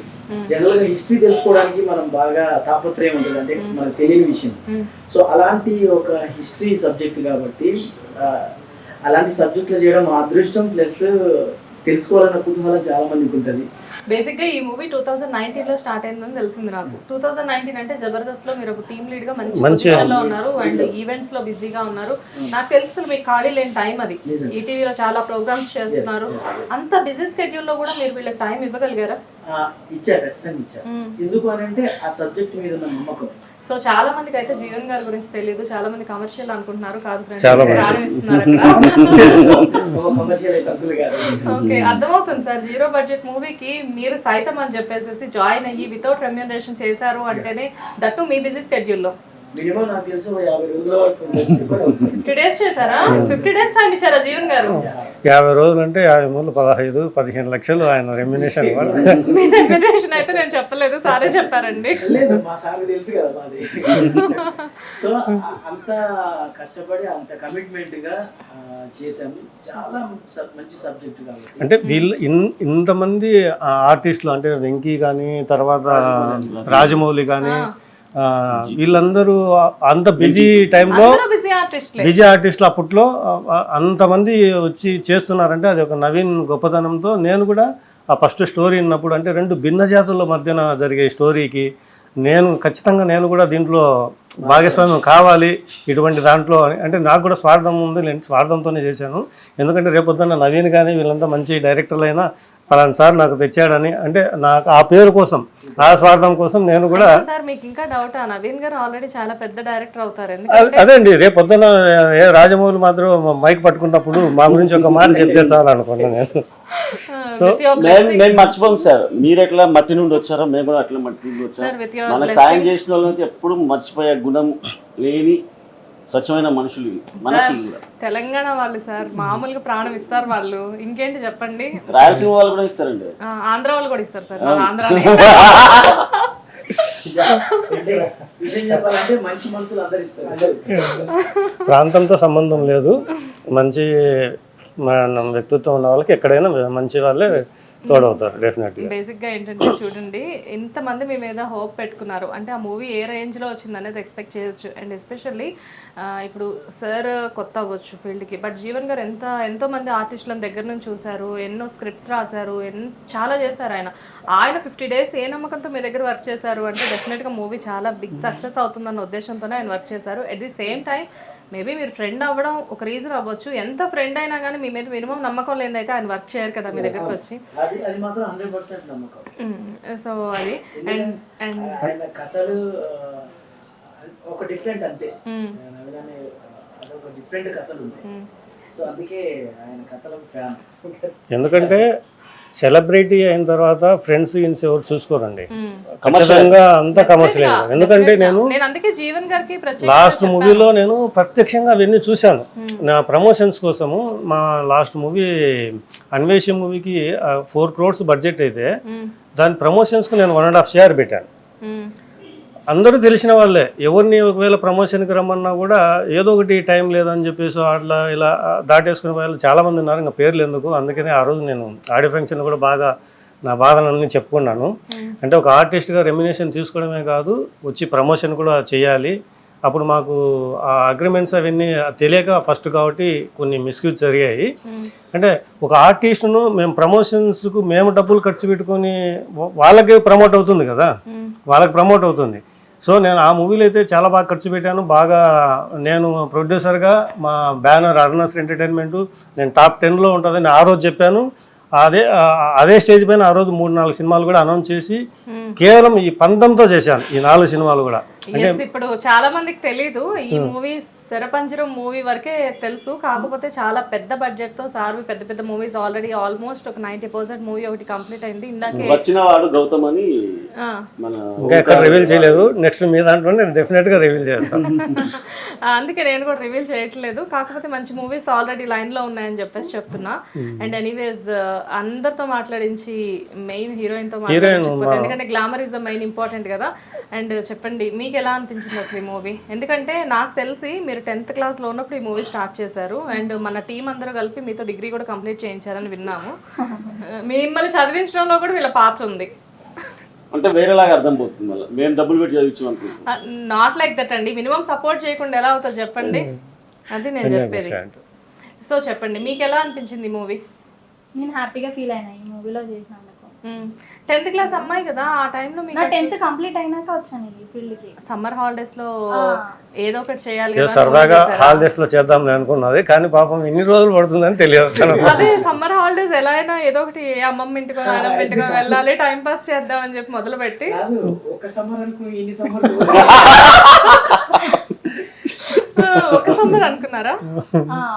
జనరల్ గా హిస్టరీ తెలుసుకోవడానికి మనం బాగా తాపత్రయం ఉంటుంది, అంటే మనకు తెలియని విషయం. సో అలాంటి ఒక హిస్టరీ సబ్జెక్ట్ కాబట్టి అలాంటి సబ్జెక్టులు చేయడం మా అదృష్టం, ప్లస్ తెలుసుకోవాలన్న కుతూహలం చాలా మందికి ఉంటుంది.
బేసిక్గా ఈ మూవీ 2019 లో స్టార్ట్ అయిందని తెలిసింది నాకు. 2019 అంటే జబర్దస్త్ లో మీరు ఒక టీమ్ లీడ్ గా మంచి పొజిషన్లో ఉన్నారు అండ్ ఈవెంట్స్ లో బిజీగా ఉన్నారు. నాకు తెలుసు మీకు ఖాళీ లేని టైం అది. ఈటీవీలో చాలా ప్రోగ్రామ్స్ చేస్తున్నారు. అంత బిజీ స్కెడ్యూల్ లో కూడా మీరు వీళ్ళకి టైం ఇవ్వగలిగారా?
ఇచ్చారు, ఖచ్చితంగా ఇచ్చారు. ఎందుకు అని అంటే ఆ సబ్జెక్ట్ మీద ఉన్న నమ్మకం.
సో చాలా మందికి అయితే జీవన్ గారి గురించి తెలియదు, చాలా మంది కమర్షియల్ అనుకుంటున్నారు. కాదు ఓకే, అర్థమవుతుంది సార్. 0 బడ్జెట్ మూవీకి మీరు సైతం అని చెప్పేసి జాయిన్ అయ్యి వితౌట్ రెమ్యూనరేషన్ చేశారు అంటేనే, దట్టు మీ బిజీ స్కెడ్యూల్లో.
మినిమం నాకు తెలుసు 50 రోజుల వరకు
50 days చేశారా? 50 days టైం ఇచ్చారా జీవన్ గారు?
50 రోజులు అంటే 50 మూలు 15 లక్షలు ఆయన రెమ్యునేషన్.
మీ రెమ్యునేషన్ అయితే నేను చెప్పలేదు, సారే చెప్పారండి.
లేదు, మా సార్ తెలుసు కదా మాది. సో అంత కష్టపడి అంత కమిట్మెంట్ గా చేసాము. చాలా మంచి సబ్జెక్ట్ కాబట్టి
అంటే వీళ్ళు ఇంతమంది ఆర్టిస్టులు అంటే వెంకీ కానీ తర్వాత రాజమౌళి కానీ వీళ్ళందరూ అంత బిజీ టైంలో బిజీ ఆర్టిస్టులు అప్పట్లో అంతమంది వచ్చి చేస్తున్నారంటే అది ఒక నవీన్ గొప్పతనంతో. నేను కూడా ఆ ఫస్ట్ స్టోరీ విన్నప్పుడు అంటే 2 భిన్న జాతుల మధ్యన జరిగే స్టోరీకి ఖచ్చితంగా నేను కూడా దీంట్లో భాగస్వామ్యం కావాలి ఇటువంటి దాంట్లో అంటే నాకు కూడా స్వార్థం ఉంది, నేను స్వార్థంతోనే చేశాను. ఎందుకంటే రేపొద్దున్న నవీన్ కానీ వీళ్ళంతా మంచి డైరెక్టర్లు అయినా పలానా సార్ నాకు తెచ్చాడని అంటే నాకు ఆ పేరు కోసం, ఆ స్వార్థం కోసం నేను కూడా.
సార్ మీకు ఇంకా డౌట్, నవీన్ గారు ఆల్రెడీ చాలా పెద్ద డైరెక్టర్ అవుతారు.
అదే అండి, రేపొద్దున రాజమౌళి మాత్రం మైక్ పట్టుకున్నప్పుడు మా గురించి ఒక మాట చెప్తే చాలు అనుకున్నాను నేను. సో
మేము మర్చిపోము సార్, మీరు ఎట్లా మట్టి నుండి వచ్చారో మేము కూడా అట్లా మట్టి నుండి వచ్చాం. మనకు సాయం చేసిన వాళ్ళకి ఎప్పుడు మర్చిపోయే గుణం లేని స్వచ్ఛమైన మనుషులు మనసులు కూడా.
తెలంగాణ వాళ్ళు సార్ మామూలుగా ప్రాణం ఇస్తారు వాళ్ళు, ఇంకేంటి చెప్పండి.
రాయలసీమ వాళ్ళు కూడా ఇస్తారండి,
ఆంధ్ర వాళ్ళు కూడా ఇస్తారు సార్. ఆంధ్ర
విషయం చెప్పాలంటే మంచి మనసులు అందరు ఇస్తారు.
ప్రాంతంతో సంబంధం లేదు, మంచి మన వ్యక్తిత్వం ఉన్న వాళ్ళకి ఎక్కడైనా మంచి వాళ్ళే తోడవుతారు డెఫినెట్గా.
బేసిక్ గా ఏంటంటే చూడండి, ఇంతమంది మీ మీద హోప్ పెట్టుకున్నారు అంటే ఆ మూవీ ఏ రేంజ్ లో వచ్చింది అనేది ఎక్స్పెక్ట్ చేయొచ్చు. అండ్ ఎస్పెషల్లీ ఇప్పుడు సార్ కొత్త అవ్వచ్చు ఫీల్డ్ కి, బట్ జీవన్ గారు ఎంతో మంది ఆర్టిస్టులను దగ్గర నుంచి చూశారు, ఎన్నో స్క్రిప్ట్స్ రాశారు, చాలా చేశారు ఆయన 50 days ఏ నమ్మకంతో మీ దగ్గర వర్క్ చేశారు అంటే డెఫినెట్ గా మూవీ చాలా బిగ్ సక్సెస్ అవుతుందన్న ఉద్దేశంతోనే ఆయన వర్క్ చేశారు. At the same time maybe మీరు ఫ్రెండ్ అవ్వడం ఒక రీజన్ అవ్వచ్చు. ఎంత ఫ్రెండ్ అయినా కానీ మీ మీద మినిమం నమ్మకం లేదైతే ఆయన వర్క్ చేయరు కదా మీ దగ్గరకు వచ్చి.
అది మాత్రం 100% నమ్మకం.
సో అది అండ్
ఆయన కథలు ఒక డిఫరెంట్ అంతే, అదొక డిఫరెంట్ కథలు ఉంటాయి. సో అందుకే ఆయన కథలకు ఫ్యాన్.
ఎందుకంటే సెలబ్రిటీ అయిన తర్వాత ఫ్రెండ్స్ గిన్స్ ఎవరు చూసుకోరండి, ఖచ్చితంగా అంతా కమర్షియల్. ఎందుకంటే నేను
అందుకే జీవన్ గారికి
లాస్ట్ మూవీలో నేను ప్రత్యక్షంగా అవన్నీ చూశాను నా ప్రమోషన్స్ కోసము. మా లాస్ట్ మూవీ అన్వేషి మూవీకి 4 crores బడ్జెట్ అయితే దాని ప్రమోషన్స్కి నేను 1.5 years పెట్టాను. అందరూ తెలిసిన వాళ్ళే, ఎవరిని ఒకవేళ ప్రమోషన్కి రమ్మన్నా కూడా ఏదో ఒకటి టైం లేదని చెప్పేసి అట్లా ఇలా దాటేసుకునే వాళ్ళు చాలామంది ఉన్నారు. ఇంకా పేర్లు ఎందుకు, అందుకనే ఆ రోజు నేను ఆడియో ఫంక్షన్ కూడా బాగా నా బాధలన్నీ చెప్పుకున్నాను. అంటే ఒక ఆర్టిస్ట్గా రెమ్యునేషన్ తీసుకోవడమే కాదు, వచ్చి ప్రమోషన్ కూడా చేయాలి. అప్పుడు మాకు ఆ అగ్రిమెంట్స్ అవన్నీ తెలియక ఫస్ట్ కాబట్టి కొన్ని మిస్యూజ్ జరిగాయి. అంటే ఒక ఆర్టిస్ట్ను మేము ప్రమోషన్స్కు మేము డబ్బులు ఖర్చు పెట్టుకొని వాళ్ళకి ప్రమోట్ అవుతుంది కదా, వాళ్ళకి ప్రమోట్ అవుతుంది. సో నేను ఆ మూవీలో అయితే చాలా బాగా ఖర్చు పెట్టాను. బాగా నేను ప్రొడ్యూసర్గా మా బ్యానర్ అర్నస్ ఎంటర్టైన్మెంట్ నేను టాప్ 10లో ఉంటుందని ఆ రోజు చెప్పాను. అదే స్టేజ్ పైన ఆ రోజు 3-4 సినిమాలు కూడా అనౌన్స్ చేసి కేవలం ఈ పంతంతో చేశాను ఈ 4 సినిమాలు కూడా.
ఇప్పుడు చాలా మందికి తెలీదు ఈ మూవీ, శరపంజరం మూవీ వరకే తెలుసు. కాకపోతే చాలా పెద్ద బడ్జెట్ తో సార్ పెద్ద పెద్ద మూవీస్ ఆల్రెడీ ఆల్మోస్ట్ ఒక 90% మూవీ ఒకటి కంప్లీట్ అయింది. ఇందాకే
వచ్చిన వాడు గౌతమ్ అని మన
ఇంకా ఎక్కడ రివీల్ చేయలేదు. నెక్స్ట్ మీ దాంట్లో నేను డెఫినెట్ గా రివీల్ చేస్తాను.
అందుకే నేను కూడా రివీల్ చేయట్లేదు. కాకపోతే మంచి మూవీస్ ఆల్రెడీ లైన్ లో ఉన్నాయని చెప్పేసి చెప్తున్నా. అండ్ ఎనీవేస్ అందరితో మాట్లాడించి మెయిన్ హీరోయిన్ తో మాట్లాడించి, ఎందుకంటే glamour is the main important కదా. అండ్ చెప్పండి మీకు ఎలా అనిపించింది అసలు ఈ మూవీ? ఎందుకంటే నాకు తెలిసి మీరు 10th class లో ఉన్నప్పుడు ఈ మూవీ స్టార్ట్ చేశారు అండ్ మన టీం అందరూ కలిపి మీతో డిగ్రీ కూడా కంప్లీట్ చేయించారని విన్నాము. మిమ్మల్ని చదివించడంలో కూడా వీళ్ళ పాత్ర ఉంది.
అంటే వేరేలాగా అర్థం పోతుంది, మళ్ళీ మేము డబ్బులు పెట్టి చదివించాం అనుకుంటున్నాం.
నాట్ లైక్ దట్ అండి, మినిమం సపోర్ట్ చేయకుండా ఎలా అవుతుంది చెప్పండి, అది నేను చెప్పేది. సో చెప్పండి మీకు ఎలా అనిపించింది ఈ మూవీ?
నేను హ్యాపీగా ఫీల్ అయినా ఈ మూవీలో చేసినందుకు.
10th class అమ్మాయి కదా, ఆ టైంలో
నా 10th కంప్లీట్ అయినాక వచ్చాను ఈ ఫీల్డ్ కి.
సమ్మర్ హాలిడేస్ లో ఏదో ఒకటి చేయాలి
సరదాగా హాలిడేస్ లో చేద్దాం అనుకున్నది, కానీ పాపం ఇన్ని రోజులు పడుతుందని తెలియదు.
అదే సమ్మర్ హాలిడేస్ ఎలా అయినా ఏదో ఒకటి అమ్మమ్మ ఇంటికో నాన్నమ్మ ఇంటికో వెళ్ళాలి, టైం పాస్ చేద్దాం అని చెప్పి మొదలు పెట్టి
ఒక సమ్మర్ అనుకో ఇన్ని సమ్మర్
ఒక సమ్మర్ అనుకున్నారా?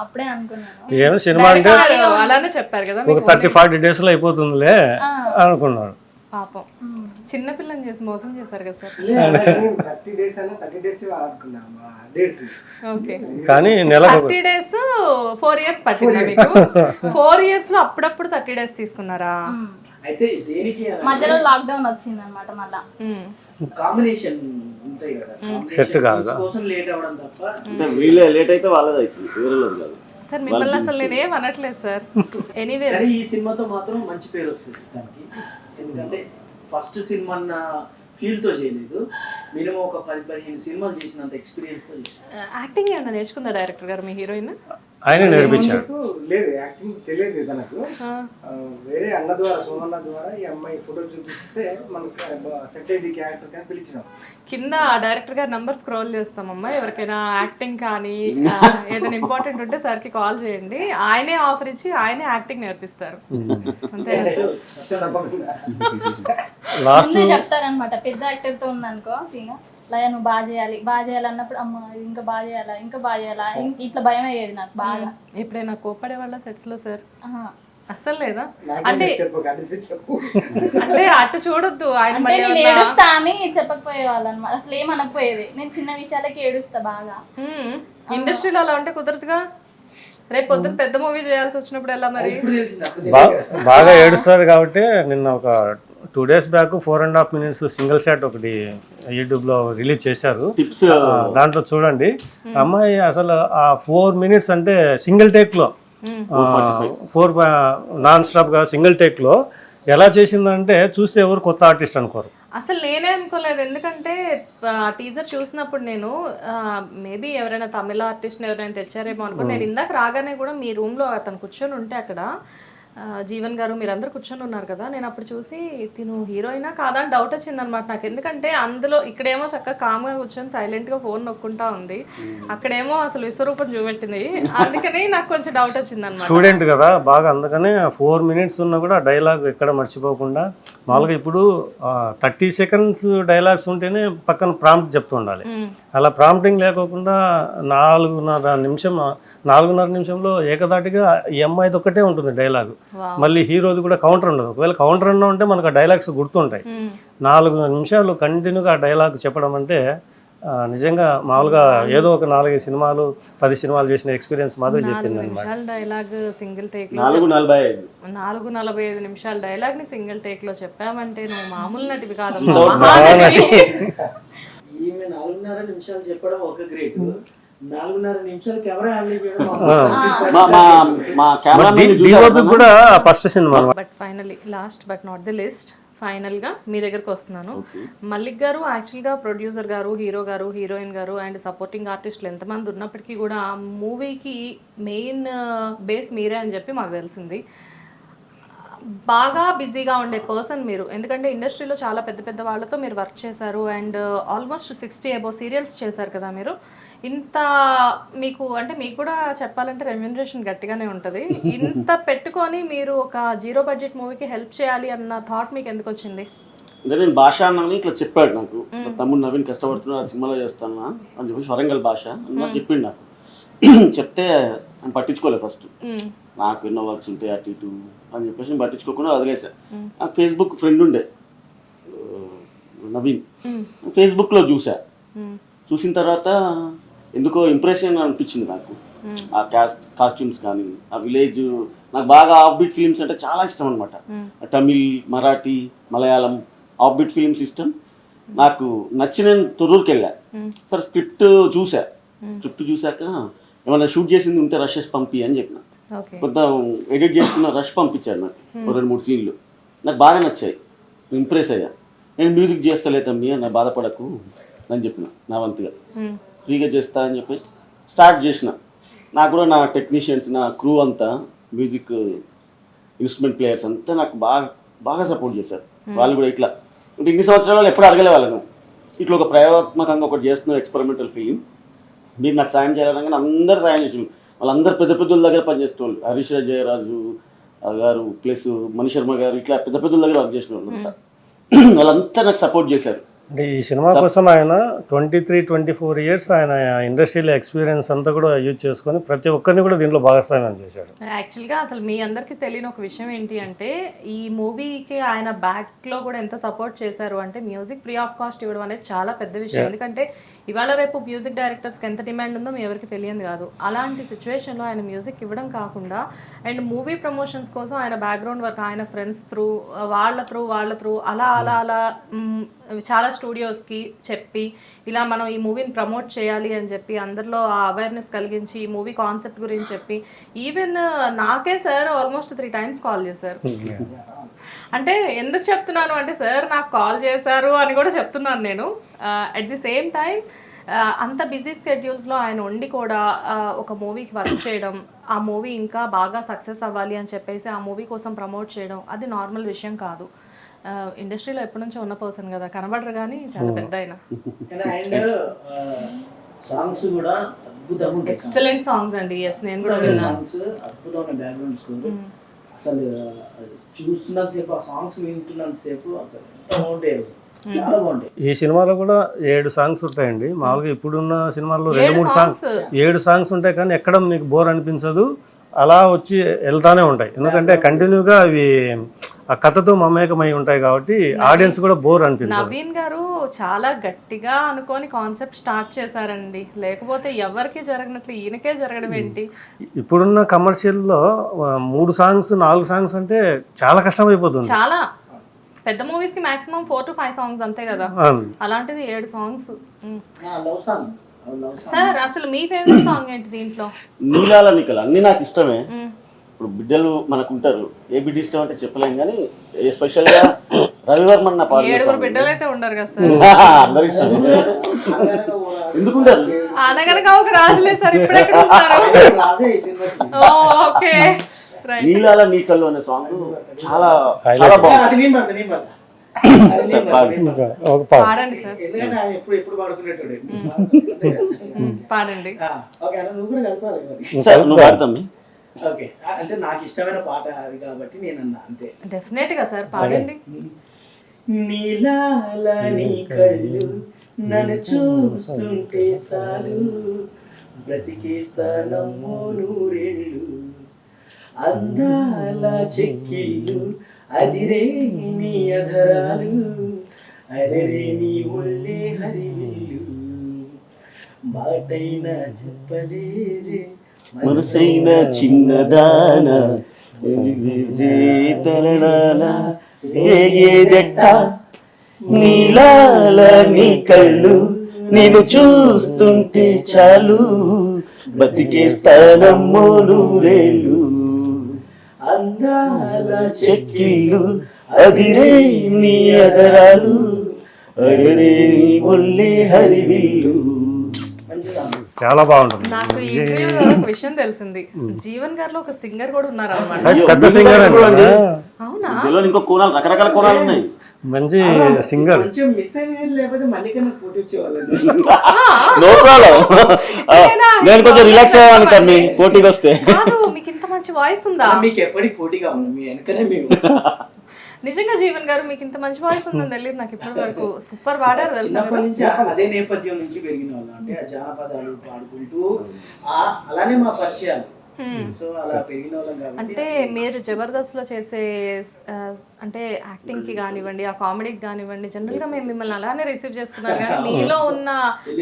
అప్పుడే అనుకున్నాను.
ఏమో సినిమా అంటే
అలానే చెప్పారు కదా,
ఒక 30-40 days లో అయిపోతుందిలే అనుకున్నారు.
పాపం చిన్నపిల్లని చేసి మోసం చేశారు కదా సార్.
30 days అన్న 30 days ఆడుకున్నాం డేట్స్.
ఓకే,
కానీ నెలకు
30 days 4 years పట్టిందా మీకు? 4 years లో అప్పుడప్పుడు 30 days తీసుకున్నారా?
అయితే దేనికి
మధ్యలో లాక్డౌన్ వచ్చింది అనమాట. మళ్ళా
కాంబినేషన్ ఉంటాయి కదా,
సెట్ కాదు
కోసం లేట్ అవ్వడం తప్ప.
అంటే వీళ్ళే లేట్ అయితే వాళ్ళది అవుతుంది, వేరేది కాదు
సార్. మిమ్మల్ని అసలు నేనేం అనట్లేదు సార్. ఎనీవేస్
కానీ ఈ సినిమాతో మాత్రం మంచి పేరు వస్తుంది దానికి. ఎందుకంటే ఫస్ట్ సినిమా అన్న ఫీల్ తో చేయలేదు, మినిమం ఒక 10-15 సినిమాలు చేసినంత ఎక్స్పీరియన్స్ తో చేశారు.
యాక్టింగ్ ఏమన్నా నేర్చుకుందా డైరెక్టర్ గారు మీ హీరోయిన్?
ఆయన నేర్పించారు.
లేదు యాక్టింగ్ తెలియదు తనకు. వేరే అన్న ద్వారా సోమన్న ద్వారా ఈ అమ్మాయి ఫోటో చూపిస్తే మనకు సెట్ అయ్యి క్యారెక్టర్ కానీ పిలిచినాం.
కింద డైరెక్టర్ గారు నంబర్ స్క్రోల్ చేస్తామమ్మా, ఎవరికైనా యాక్టింగ్ కానీ ఏదైనా ఇంపార్టెంట్ ఉంటే సార్కి కాల్ చేయండి, ఆయనే ఆఫర్ ఇచ్చి ఆయనే యాక్టింగ్ నేర్పిస్తారు. అంతే
ముందే చెప్తారనమాట. పెద్ద యాక్టర్ తో ఉందనుకో సీన్, లయ నువ్వు బాగా చేయాలి అన్నప్పుడు అమ్మ ఇంకా బాగా చేయాలా ఇట్లా భయం అయ్యేది నాకు బాగా.
ఎప్పుడైనా కోపడే వాళ్ళ సెట్స్ లో సార్? అస్సలు లేదా?
అంటే
అంటే అటు చూడొద్దు, ఆయన
అంటే నేను ఏడుస్తా అని చెప్పకపోయే వాళ్ళు అనమాట. అసలు ఏమనకపోయేది, నేను చిన్న విషయాలకి ఏడుస్తా బాగా.
ఇండస్ట్రీలో అలా ఉంటే కుదరదుగా. రేపు పొద్దున్న పెద్ద మూవీ చేయాల్సి వచ్చినప్పుడు ఎలా మరి?
బాగా ఏడుస్తుంది కాబట్టి నిన్న ఒక 2 days back 4.5 minutes single shot ఒకటి యూట్యూబ్లో రిలీజ్ చేశారు. దాంట్లో చూడండి, అమ్మాయి అసలు ఆ 4 minutes అంటే సింగిల్ టేక్లో 4 నాన్ స్టాప్గా సింగిల్ టేక్లో ఎలా చేసిందంటే చూస్తే ఎవరు కొత్త ఆర్టిస్ట్ అనుకోరు.
అసలు నేనే అనుకోలేదు, ఎందుకంటే టీజర్ చూసినప్పుడు నేను మేబీ ఎవరైనా తమిళ ఆర్టిస్ట్ని ఎవరైనా తెచ్చారేమో అనుకో. నేను ఇందాక రాగానే కూడా మీ రూమ్లో అతను కూర్చొని ఉంటే అక్కడ జీవన్ గారు మీరందరూ కూర్చొని ఉన్నారు కదా, నేను అప్పుడు చూసి తిను హీరోయినా కాదా అని డౌట్ వచ్చింది అనమాట నాకు. ఎందుకంటే అందులో ఇక్కడేమో చక్కగా కామ్గా కూర్చొని సైలెంట్గా ఫోన్ నొక్కుంటా ఉంది, అక్కడేమో అసలు విశ్వరూపం చూపెట్టింది. అందుకని నాకు కొంచెం డౌట్ వచ్చింది అనమాట.
స్టూడెంట్ కదా బాగా, అందుకనే 4 minutes ఉన్నా కూడా డైలాగ్ ఎక్కడ మర్చిపోకుండా. మామూలుగా ఇప్పుడు 30 seconds డైలాగ్స్ ఉంటేనే పక్కన ప్రాంప్ట్ చెప్తూ ఉండాలి. అలా ప్రాంప్టింగ్ లేకోకుండా 4.5 నిమిషంలో ఏకదాటిగా ఈ అమ్మాయిది ఒక్కటే ఉంటుంది డైలాగ్. మళ్ళీ హీరోది కూడా కౌంటర్ ఉండదు. ఒకవేళ కౌంటర్ అన్నా ఉంటే మనకు ఆ డైలాగ్స్ గుర్తుంటాయి. 4 నిమిషాలు కంటిన్యూగా ఆ డైలాగ్ చెప్పడం అంటే నిజంగా మామూలుగా ఏదో ఒక 4-5 సినిమాలు 10 సినిమాలు చేసిన ఎక్స్పీరియన్స్ మాత్రం చెప్పింది అనమాట.
డైలాగ్ సింగిల్ టేక్
4:45
నిమిషాల డైలాగ్ ని సింగిల్ టేక్ లో చెప్పామంటే నువ్వు మామూలు నటివి కాదు.
ఈమె 4.5 నిమిషాలు చెప్పడం ఒక గ్రేట్, 4.5 నిమిషాలు కెమెరా హ్యాండిల్ చేయడం
మా కెమెరామెన్
డిఓపి కూడా first cinema.
But finally last but not the list, ఫైనల్గా మీ దగ్గరకు వస్తున్నాను. మల్లిక్ గారు యాక్చువల్గా ప్రొడ్యూసర్ గారు, హీరో గారు, హీరోయిన్ గారు అండ్ సపోర్టింగ్ ఆర్టిస్టులు ఎంతమంది ఉన్నప్పటికీ కూడా మూవీకి మెయిన్ బేస్ మీరే అని చెప్పి మాకు తెలిసింది. బాగా బిజీగా ఉండే పర్సన్ మీరు, ఎందుకంటే ఇండస్ట్రీలో చాలా పెద్ద పెద్ద వాళ్ళతో మీరు వర్క్ చేశారు అండ్ ఆల్మోస్ట్ 60 అబౌవ్ సీరియల్స్ చేశారు కదా మీరు. ఇంత మీకు అంటే మీకు కూడా చెప్పాలంటే రెమ్యూనరేషన్ గట్టిగానే ఉంటుంది. ఇంత పెట్టుకొని మీరు ఒక 0 బడ్జెట్ మూవీకి హెల్ప్ చేయాలి అన్న థాట్ మీకు ఎందుకు వచ్చింది?
అంటే నేను భాష అన్నాను ఇట్లా చెప్పాడు నాకు, తమ్ముడు నవీన్ కష్టపడుతున్నా సినిమాలో చేస్తాను అని చెప్పేసి వరంగల్ భాష అని చెప్పిండు నాకు. చెప్తే నేను పట్టించుకోలేదు ఫస్ట్, నాకు ఎన్నో వర్క్స్ ఉంటాయి అటు ఇటు అని చెప్పేసి నేను పట్టించుకోకుండా వదిలేసా. నాకు ఫేస్బుక్ ఫ్రెండ్ ఉండే నవీన్, ఫేస్బుక్లో చూసిన తర్వాత ఎందుకో ఇంప్రెషన్ అనిపించింది నాకు. ఆ కాస్ట్యూమ్స్ కానీ ఆ విలేజ్, నాకు బాగా ఆఫ్ బీట్ ఫిలిమ్స్ అంటే చాలా ఇష్టం అనమాట. Tamil, Marathi, Malayalam off beat films ఇష్టం నాకు. నచ్చి నేను తొర్రూరుకి వెళ్ళా. సరే స్క్రిప్ట్ చూసాక ఏమైనా షూట్ చేసింది ఉంటే రష్ పంపి అని చెప్పిన. కొంత ఎడిట్ చేసుకున్న రష్ పంపించాడు నాకు 2-3 సీన్లు, నాకు బాగా నచ్చాయి, ఇంప్రెస్ అయ్యా. నేను మ్యూజిక్ చేస్తలే తమ్మి నా బాధపడకు అని చెప్పిన, నా వంతుగా ఫ్రీగా చేస్తా అని చెప్పేసి స్టార్ట్ చేసిన. నాకు కూడా నా టెక్నీషియన్స్, నా క్రూ అంతా, మ్యూజిక్ ఇన్స్ట్రుమెంట్ ప్లేయర్స్ అంతా నాకు బాగా సపోర్ట్ చేశారు. వాళ్ళు కూడా ఇట్లా అంటే ఇన్ని సంవత్సరాలు ఎప్పుడు అడగలే వాళ్ళను, ఇట్లా ఒక ప్రయోగాత్మకంగా ఒకటి చేస్తున్న ఎక్స్పెరిమెంటల్ ఫిలిం మీరు నాకు సాయం చేయాలనగానే అందరూ సాయం చేసి, వాళ్ళందరూ పెద్ద పెద్దల దగ్గర పనిచేసిన వాళ్ళు, హరీష్ జయరాజు గారు ప్లస్ మణి శర్మ గారు, ఇట్లా పెద్ద పెద్దల దగ్గర వర్క్ చేసిన వాళ్ళంతా వాళ్ళంతా నాకు సపోర్ట్ చేశారు.
అంటే ఈ సినిమా కోసం ఆయన 23-24 years ఆయన ఇండస్ట్రీలో ఎక్స్పీరియన్స్ అంతా కూడా యూజ్ చేసుకొని ప్రతి ఒక్కరిని కూడా దీంట్లో భాగస్వామ్యం చేశాడు.
యాక్చువల్గా అసలు మీ అందరికీ తెలియని ఒక విషయం ఏంటి అంటే, ఈ మూవీకి ఆయన బ్యాక్లో కూడా ఎంత సపోర్ట్ చేశారు అంటే, మ్యూజిక్ ఫ్రీ ఆఫ్ కాస్ట్ ఇవ్వడం అనేది చాలా పెద్ద విషయం. ఎందుకంటే ఇవాళ రేపు మ్యూజిక్ డైరెక్టర్స్కి ఎంత డిమాండ్ ఉందో మీ ఎవరికి తెలియదు కాదు. అలాంటి సిచ్యువేషన్లో ఆయన మ్యూజిక్ ఇవ్వడం కాకుండా అండ్ మూవీ ప్రమోషన్స్ కోసం ఆయన బ్యాక్గ్రౌండ్ వర్క్, ఆయన ఫ్రెండ్స్ త్రూ వాళ్ళ త్రూ అలా చాలా స్టూడియోస్కి చెప్పి ఇలా మనం ఈ మూవీని ప్రమోట్ చేయాలి అని చెప్పి అందరిలో ఆ అవేర్నెస్ కలిగించి ఈ మూవీ కాన్సెప్ట్ గురించి చెప్పి, ఈవెన్ నాకే సార్ ఆల్మోస్ట్ 3 times కాల్ చేశారు. అంటే ఎందుకు చెప్తున్నాను అంటే, సార్ నాకు కాల్ చేశారు అని కూడా చెప్తున్నాను నేను. అట్ ది సేమ్ టైం అంత బిజీ స్కెడ్యూల్స్లో ఆయన ఉండి కూడా ఒక మూవీకి వర్క్ చేయడం, ఆ మూవీ ఇంకా బాగా సక్సెస్ అవ్వాలి అని చెప్పేసి ఆ మూవీ కోసం ప్రమోట్ చేయడం, అది నార్మల్ విషయం కాదు. ఇండస్ట్రీలో ఎప్పటి నుంచో ఉన్న పర్సన్ కదా, కనబడరు కానీ చాలా పెద్ద ఆయన.
సాంగ్స్ కూడా అద్భుతంగా ఉంటాయి,
ఎక్సలెంట్ సాంగ్స్ అండి. ఎస్, నేను కూడా విన్నాను.
సాంగ్స్ అద్భుతమైన బ్యాక్గ్రౌండ్ స్కోర్, అసలు చూస్తున్నంతసేపు ఆ సాంగ్స్ వింటున్నంతసేపు అసలు ఎంత బాగుంటాయి, చాలా బాగుంటాయి.
ఈ సినిమాలో కూడా 7 songs ఉంటాయండి. మామూలుగా ఇప్పుడున్న సినిమాల్లో 7 songs ఉంటాయి, కానీ ఎక్కడ మీకు బోర్ అనిపించదు, అలా వచ్చి వెళ్తానే ఉంటాయి. ఎందుకంటే కంటిన్యూగా అవి ఆ కథతో మమేకమై ఉంటాయి కాబట్టి ఆడియన్స్ కూడా బోర్ అనిపించదు.
నవీన్ గారు చాలా గట్టిగా అనుకొని కాన్సెప్ట్ స్టార్ట్ చేశారండి, లేకపోతే ఎవరికి జరగనట్లు ఈయనకే జరగడం ఏంటి?
ఇప్పుడున్న కమర్షియల్లో 3 songs 4 songs అంటే చాలా కష్టం అయిపోతుంది.
చాలా పెద్ద మూవీస్ కి మాక్సిమం 4 to 5 songs అంతే కదా, అలాంటిది 7 songs. సార్ అసలు మీ ఫేవరెట్ సాంగ్ ఏంటి దీంట్లో?
నీలాల నికల అన్ని నాకు ఇష్టమే. ఇప్పుడు బిడ్డలు మనకు ఉంటారు, ఏ బిడ్డ ఇష్టం అంటే చెప్పలేం, కానీ స్పెషల్గా రవివర్మన్ నా పాట
7 బిడ్డలు అయితే ఉండరు కదా సార్.
అందరు ఇష్టం. ఎందుకుంటారు?
అనగనక ఒక రాజులే సార్, ఇప్పుడు ఎక్కడ ఉంటారు? Okay right.
నీలాల నీ కళ్ళు అనే సాంగ్ చాలా చాలా బాగుంది.
ఒక పాట
పాడండి సార్,
ఎందుకంటే ఆయన ఎప్పుడు పాడుకునేటోడే.
పాడండి.
ఓకే అన్న, నువ్వు కూడా కలపాలి మరి.
సార్ నువ్వు పాడతాం.
ఓకే, అంటే నాకు ఇష్టమైన పాట అది కాబట్టి నేను అన్నా అంతే.
డెఫినెట్ గా సార్ పాడండి.
నీలాల నీ కళ్ళు నన్ను చూస్తుంటే చాలు, బ్రతికేస్తానమ్మో నూరేళ్ళు, అందాల చెక్కిళ్ళు అదిరే నీ అధరాలు, అరరే నీ ఒళ్ళే హరివిల్లు, మాటైనా చెప్పలేదే
మనసైన చిన్నదాన తలనాల వేగేదెట్ట, నీలాల నీ కళ్ళు నేను చూస్తుంటే చాలు, బతికేస్తానమ్మో నూరేళ్ళు,
అందాల
చెక్కిళ్ళు అదిరే నీ అదరాలు, అరరే నీ ఒళ్ళే హరివిల్లు.
చాలా బాగుంటుంది.
నాకు ఈ ఇంటర్వ్యూలో ఒక విషయం తెలిసింది, జీవన్ గారిలో ఒక సింగర్ కూడా ఉన్నారు అన్నమాట.
పెద్ద సింగర్ అండి.
అవునా?
ఇందులో ఇంకో కోణాలు, రకరకాల కోణాలు ఉన్నాయి.
మంచి సింగర్.
కొంచెం మిస్ అయ్యేది, లేకపోతే మళ్ళీ కన్నా పోటీ వచ్చేవాళ్ళని.
No problem. నేను కొంచెం రిలాక్స్ అయ్యాను తమ్మి పోటీకి వస్తే.
కాదు, మీకు ఇంత మంచి వాయిస్ ఉందా?
మీకు ఎప్పటికి పోటీగా ఉంది, మీ వెనకనే మేము.
నిజంగా జీవన్ గారు మీకు ఇంత మంచి వాయిస్ ఉందని తెలియదు నాకు ఇప్పటి వరకు. సూపర్ పాడారు తెలుసా
చిన్నప్పటి
మీరు?
నుంచి అదే నేపథ్యం నుంచి పెరిగిన వాళ్ళం, అంటే ఆ జానపదాలు పాడుకుంటూ అలానే మా పరిచయాలు. సో అలా పెరిగిన వాళ్ళం కాబట్టి.
అంటే మీరు జబర్దస్త్ లో చేసే అంటే యాక్టింగ్ కి కానివ్వండి, ఆ కామెడీకి కానివ్వండి, జనరల్ గా మేము మిమ్మల్ని అలానే రిసీవ్ చేసుకున్నాం, కానీ మీలో ఉన్న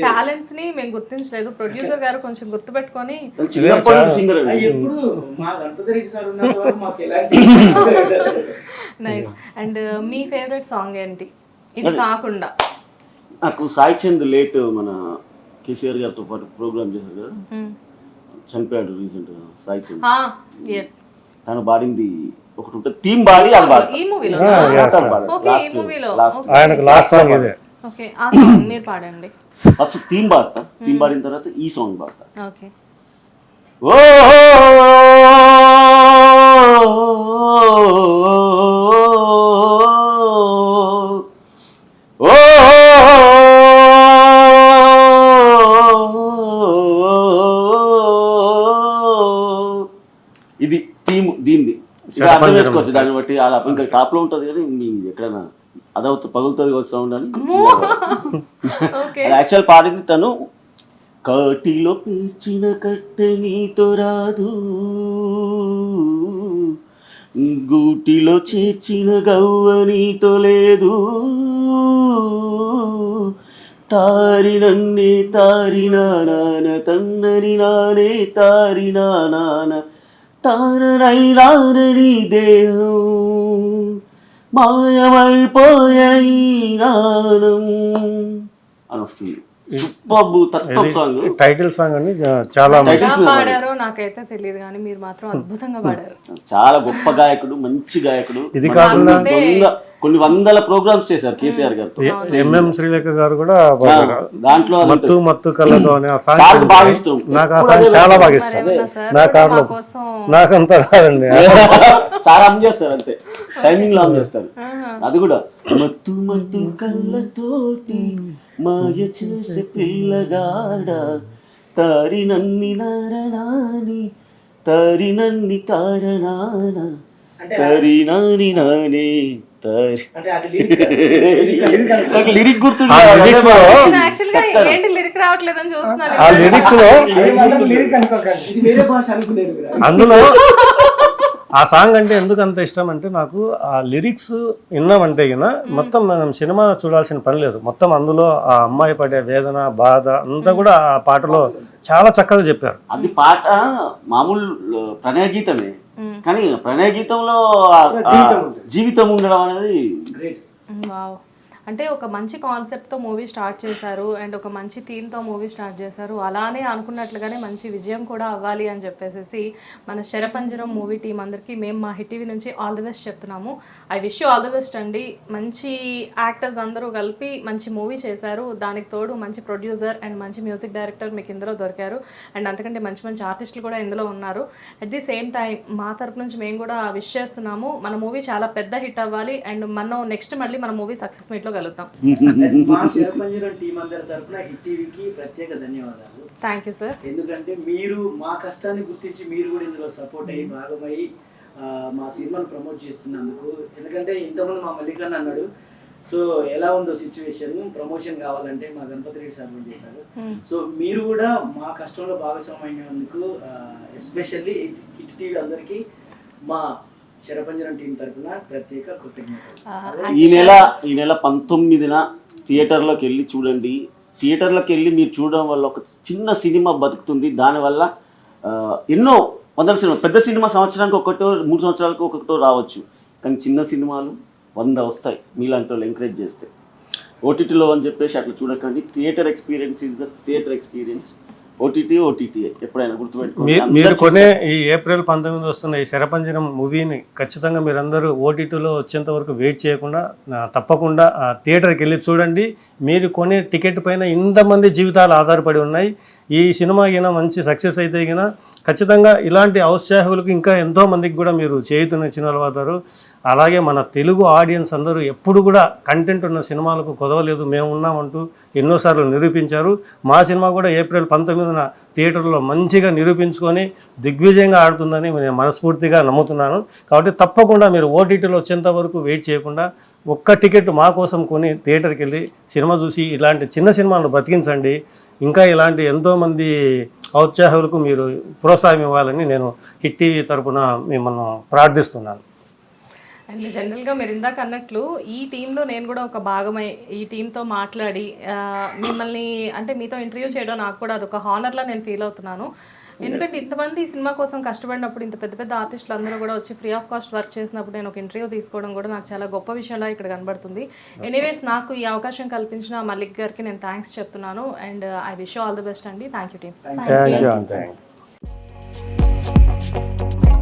టాలెంట్స్ ని మేము గుర్తించలేదు. ప్రొడ్యూసర్ గారు కొంచెం గుర్తుపెట్టుకొని.
చిన్నప్పటి నుంచి సింగర్ అండి.
ఎప్పుడు మా గణపతి రెడ్డి సార్ ఉన్నంత వరకు మాకు ఎలాంటి
nice. And me favourite song ఏంటి ఇది కాకుండా?
నాకు సాయి చంద్ లేట్ మన కేసీఆర్ గారితో పాటు ప్రోగ్రామ్ చేశారు కదా, చనిపోయాడు రీసెంట్ గా సాయి చంద్.
ఎస్,
తను పాడింది ఒకటి ఉంటుంది, థీమ్ పాడి అది పాడు.
ఈ మూవీలో. ఓకే, ఈ మూవీలో
ఆయనకు లాస్ట్ సాంగ్ ఇదే.
ఓకే, ఆ సాంగ్ మీరు పాడండి.
ఫస్ట్ థీమ్ పాడతా, థీమ్ పాడిన తర్వాత ఈ సాంగ్ పాడతా.
ఓకే.
ఓ ఇది థీమ్ దీనిది. అర్థం చేసుకోవచ్చు దాన్ని బట్టి. అలా ఇంకా టాప్ లో ఉంటది, కానీ మీ ఎక్కడైనా అదవుతూ పగులుతుంది వచ్చి సౌండ్ అని. యాక్చువల్ పాడింది తను. కాటిలో పేర్చిన కట్టె నీతో రాదు, గూటిలో చేర్చిన గవ్వ నీతో లేదు, తారి నన్నే తారినా నాన తన్నని నానే తారినా నాన తారనైనారని దేహం మాయమైపోయాయి నానం అని వస్తుంది.
టైటిల్ సాంగ్ అని చాలా
పాడారో నాకైతే తెలియదు, కానీ మీరు మాత్రం అద్భుతంగా పాడారు.
చాలా గొప్ప గాయకుడు, మంచి గాయకుడు.
ఇది కాకుండా
కొన్ని వందల ప్రోగ్రామ్స్ చేశారు కేసీఆర్ గారితో.
ఎంఎం శ్రీలేఖ గారు కూడా
దాంట్లో
మత్తు మత్తు కళ్ళతో అనే ఆ సాంగ్ నాకు ఆ సాంగ్ చాలా బాగా ఇష్టం. నా కార్లో నాకంతా కాదండి,
చాలా అమ్ చేస్తారు అంతే, టైమింగ్ లో అమ్ చేస్తారు. అది కూడా మత్తు మత్తు కళ్ళతోటి మాయ చేసే పిల్లగాడ తారి నన్ని నారనాని తారి నన్ని తారనాన తారి నాని నానే తారి. నాకు లిరిక్ గుర్తుండే
యాక్చువల్ గా ఏంటి లిరిక్ రావట్లేదని చూస్తున్నాను.
ఆ లిరిక్స్ లో అందులో ఆ సాంగ్ అంటే ఎందుకు అంత ఇష్టం అంటే, నాకు ఆ లిరిక్స్ విన్నామంటే గిన మొత్తం మనం సినిమా చూడాల్సిన పని లేదు. మొత్తం అందులో ఆ అమ్మాయి పడే వేదన, బాధ అంతా కూడా ఆ పాటలో చాలా చక్కగా చెప్పారు.
అది పాట మామూలు ప్రణయ గీతమే, కానీ ప్రణయ గీతంలో జీవితం ఉండడం అనేది
వావ్. అంటే ఒక మంచి కాన్సెప్ట్తో మూవీ స్టార్ట్ చేశారు అండ్ ఒక మంచి థీమ్తో మూవీ స్టార్ట్ చేశారు. అలానే అనుకున్నట్లుగానే మంచి విజయం కూడా అవ్వాలి అని చెప్పేసి మన శరపంజరం మూవీ టీం అందరికీ మేము మా హిట్ టీవీ నుంచి ఆల్ ది బెస్ట్ చెప్తున్నాము. I wish you all the best అండి. మంచి యాక్టర్స్ అందరూ కలిపి మంచి మూవీ చేశారు. దానికి తోడు మంచి ప్రొడ్యూసర్ అండ్ మంచి మ్యూజిక్ డైరెక్టర్ మీకు ఇందులో దొరికారు. అండ్ అంతకంటే మంచి మంచి ఆర్టిస్టులు కూడా ఇందులో ఉన్నారు. అట్ ది సేమ్ టైం మా తరపు నుంచి మేము కూడా విష్ చేస్తున్నాము. మన మూవీ చాలా పెద్ద హిట్ అవ్వాలి అండ్ మనం నెక్స్ట్ మళ్ళీ మన మూవీ సక్సెస్ మీట్లో కలుగుతాం.
మా శరపంజరం టీం అందరి తరపున హిట్ టీవీకి ప్రత్యేక ధన్యవాదాలు.
Thank you sir.
ఎందుకంటే మీరు మా కష్టాన్ని గుర్తించి మీరు కూడా ఇందులో సపోర్ట్ అయ్యి భాగమై మా సినిమాను ప్రమోట్ చేస్తున్నందుకు. ఎందుకంటే ఇంతకుముందు మా మల్లికన్న అన్నాడు, సో ఎలా ఉందో సిచ్యువేషన్, ప్రమోషన్ కావాలంటే మా గణపతి రెడ్డి సార్ చెప్పారు. సో మీరు కూడా మా కష్టంలో భాగస్వామైనందుకు ఎస్పెషల్లీ హిట్ టీవీ అందరికీ మా శరపంజరం టీం తరపున ప్రత్యేక కృతజ్ఞతలు.
ఈ నెల 19న థియేటర్లోకి వెళ్ళి చూడండి. థియేటర్లోకి వెళ్ళి మీరు చూడడం వల్ల ఒక చిన్న సినిమా బతుకుతుంది. దానివల్ల ఎన్నో వందల సినిమా, పెద్ద సినిమా సంవత్సరానికి ఒకటో 3 సంవత్సరాలకు ఒకటో రావచ్చు, కానీ చిన్న సినిమాలు 100 వస్తాయి మీలాంటి వాళ్ళు ఎంకరేజ్ చేస్తే. ఓటీటీలో అని చెప్పేసి అట్లా చూడకండి. Theatre experience is the theatre experience. OTT ఎప్పుడైనా గుర్తుపెట్టుకోండి.
మీరు కొనే ఈ ఏప్రిల్ 19 వస్తున్న ఈ శరపంజరం మూవీని ఖచ్చితంగా మీరందరూ ఓటీటీలో వచ్చేంత వరకు వెయిట్ చేయకుండా తప్పకుండా థియేటర్కి వెళ్ళి చూడండి. మీరు కొనే టికెట్ పైన ఇంతమంది జీవితాలు ఆధారపడి ఉన్నాయి. ఈ సినిమా గిన మంచి సక్సెస్ అయితే గిన ఖచ్చితంగా ఇలాంటి ఔత్సాహికులకు ఇంకా ఎంతో మందికి కూడా మీరు చేయుతనిచ్చిన వాళ్ళు అవుతారు. అలాగే మన తెలుగు ఆడియన్స్ అందరూ ఎప్పుడు కూడా కంటెంట్ ఉన్న సినిమాలకు కొదవలేదు, మేము ఉన్నామంటూ ఎన్నోసార్లు నిరూపించారు. మా సినిమా కూడా ఏప్రిల్ 19న థియేటర్లో మంచిగా నిరూపించుకొని దిగ్విజయంగా ఆడుతుందని నేను మనస్ఫూర్తిగా నమ్ముతున్నాను. కాబట్టి తప్పకుండా మీరు ఓటీటీలో వచ్చేంత వరకు వెయిట్ చేయకుండా ఒక్క టికెట్ మా కోసం కొని థియేటర్కి వెళ్ళి సినిమా చూసి ఇలాంటి చిన్న సినిమాలను బతికించండి. ఇంకా ఇలాంటి ఎంతోమంది ఔత్సాహికులకు మీరు ప్రోత్సాహం ఇవ్వాలని నేను హిట్ టీవీ తరపున మిమ్మల్ని ప్రార్థిస్తున్నాను.
అండ్ జనరల్గా మీరు ఇందాక అన్నట్లు ఈ టీంలో నేను కూడా ఒక భాగమై ఈ టీంతో మాట్లాడి మిమ్మల్ని అంటే మీతో ఇంటర్వ్యూ చేయడం నాకు కూడా అదొక హానర్లా నేను ఫీల్ అవుతున్నాను. ఎందుకంటే ఇంతమంది ఈ సినిమా కోసం కష్టపడినప్పుడు ఇంత పెద్ద పెద్ద ఆర్టిస్టులు అందరూ కూడా వచ్చి ఫ్రీ ఆఫ్ కాస్ట్ వర్క్ చేసినప్పుడు నేను ఒక ఇంటర్వ్యూ తీసుకోవడం కూడా నాకు చాలా గొప్ప విషయంలా ఇక్కడ కనబడుతుంది. ఎనీవేస్ నాకు ఈ అవకాశం కల్పించిన మల్లిక్ గారికి నేను థ్యాంక్స్ చెప్తున్నాను. And I wish all the best అండి. Thank you team.
Thank you.